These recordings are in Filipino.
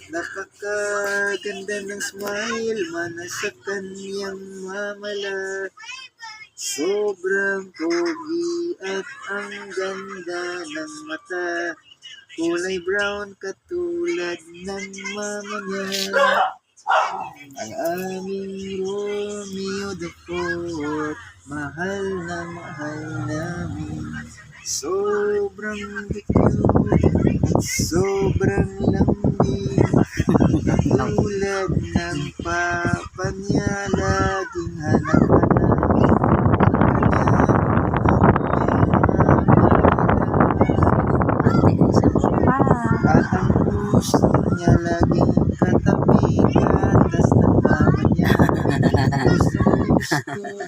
Napakaganda ng smile, mana sa kanyang mamala. Sobrang pogi at ang ganda ng mata. Kulay brown katulad ng mama niya. Ang aming Romeo the Fourth, mahal na mahal namin. Sobrang cute at sobrang lambing. Katulad ng papa niya, laging at ang gusto niya laging katabi katas ng mama niya. Gusto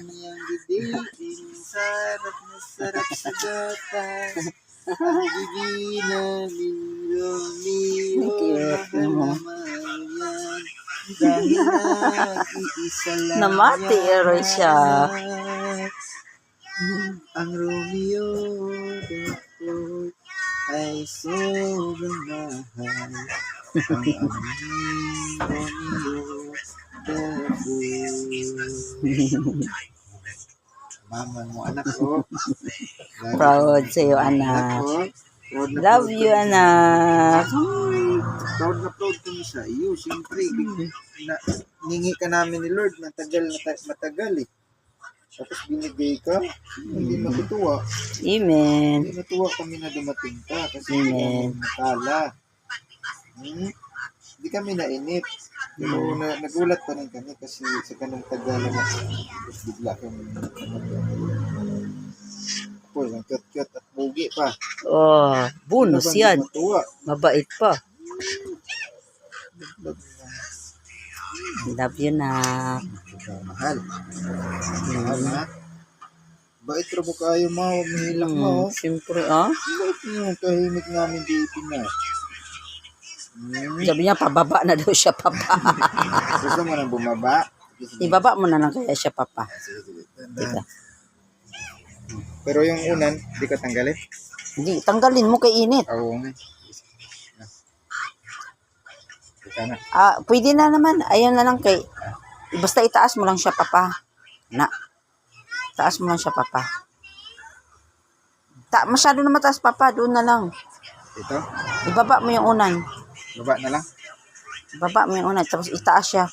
niyang gidiin, sarap na sarap sa gatas. Ang divina ni Romeo, mahal yan. Dahil nag-iisa lang Namati ero siya. Ang Romeo the Fourth ay sobrang mahal. Ang aming Romeo the Fourth. Mama mo, anak ko. Proud sa'yo, anak. Love you, anak. Proud na proud kami sa iyo. Siyempre, ningi ka namin ni Lord matagal eh. Tapos binigay ka, hindi matutuwa. Amen. Hindi natuwa kami na dumating ka kasi Amen. nakala. Hindi kami nainip. Pero nagulat pa rin kami kasi sa ganung tagal na bigla kami po, ang cute-cute at bugi pa. Oh, bonus yan. Matuwa. Mabait pa. Love you, na. Mahal. Mahal na. Bait rin mo kayo, ma. Huwag mahilak mo. Siyempre, ah. Bait niyo, tahimik namin dito na. Sabi niya, pababa na daw siya, papa. Gusto mo nang bumaba? Ibaba mo na lang kaya siya, papa. Diba? Pero yung unan, di ka tanggalin? Hindi, tanggalin mo kay init. Oo nga. Ika na. Pwede na naman. Ayan na lang kay... Basta itaas mo lang siya, papa. Na. Taas mo lang siya, papa. Masyado na mataas, papa. Doon na lang. Ito? Ibaba mo yung unan. Baba na lang? Ibaba mo yung unan. Tapos itaas siya.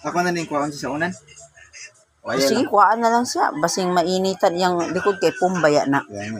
Ako na ning kuhaan sa unan? O, Sige, kuhaan na lang siya. Basing mainitan yung likod kay Pumbaya na. Ayan.